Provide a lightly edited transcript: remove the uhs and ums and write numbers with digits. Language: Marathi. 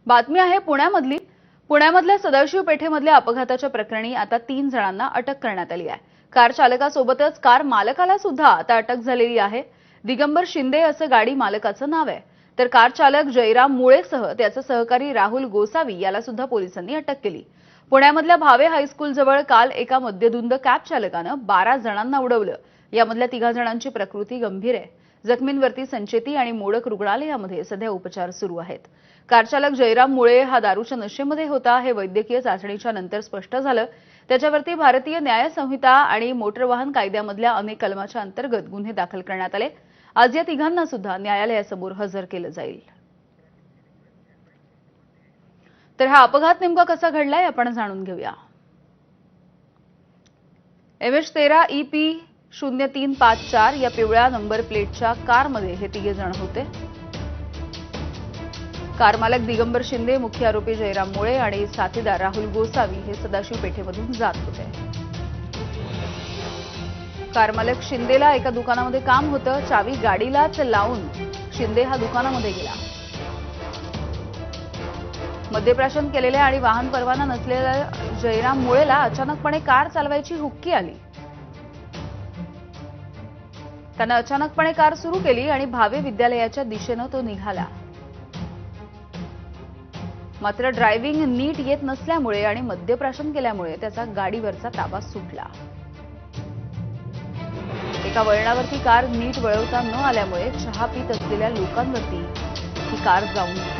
बातमी आहे पुण्यामधल्या सदाशिव पेठेमधल्या अपघाताच्या प्रकरणी आता 3 जणांना अटक करण्यात आली आहे। कार चालकासोबतच कार मालकाला सुद्धा आता अटक झालेली आहे। दिगंबर शिंदे असं गाडी मालकाचं नाव आहे, तर कार चालक जयराम मुळेसह त्याचा सहकारी राहुल गोसावी याला सुद्धा पोलिसांनी अटक केली। पुण्यामधल्या भावे हायस्कूल जवळ काल एका मद्यधुंद कॅब चालकानं 12 जणांना उडवलं। यामधल्या 3 जणांची प्रकृती गंभीर आहे। जखमींवरती संचेती आणि मोडक रुग्णालयामध्ये सध्या उपचार सुरू आहेत। कार चालक जयराम मुळे हा दारूच्या नशेमध्ये होता हे वैद्यकीय चाचणीच्या नंतर स्पष्ट झालं। त्याच्यावरती भारतीय न्याय संहिता आणि मोटर वाहन कायद्यामधल्या अनेक कलमाच्या अंतर्गत गुन्हे दाखल करण्यात आले। आज या तिघांना सुद्धा न्यायालयासमोर हजर केलं जाईल। तर हा अपघात नेमका कसा घडलाय आपण जाणून घेऊया। MH13 EP 0354 या पिवळ्या नंबर प्लेटच्या कारमध्ये हे 3 जण होते। कार मालक दिगंबर शिंदे, मुख्य आरोपी जयराम मुळे आणि साथीदार राहुल गोसावी हे सदाशिव पेठेमधून जात होते। कार मालक शिंदेला एका दुकानामध्ये काम होतं। चावी गाडीलाच लावून शिंदे हा दुकानामध्ये गेला। मद्यप्राशन केलेल्या आणि वाहन परवाना नसलेल्या जयराम मुळेला अचानकपणे कार चालवायची हुक्की आली। त्यानं अचानकपणे कार सुरू केली आणि भावे विद्यालयाच्या दिशेनं तो निघाला। मात्र ड्रायव्हिंग नीट येत नसल्यामुळे आणि मद्यप्राशन केल्यामुळे त्याचा गाडीवरचा ताबा सुटला। एका वळणावरती कार नीट वळवता न आल्यामुळे चहा पीत असलेल्या लोकांवरती ही कार जाऊन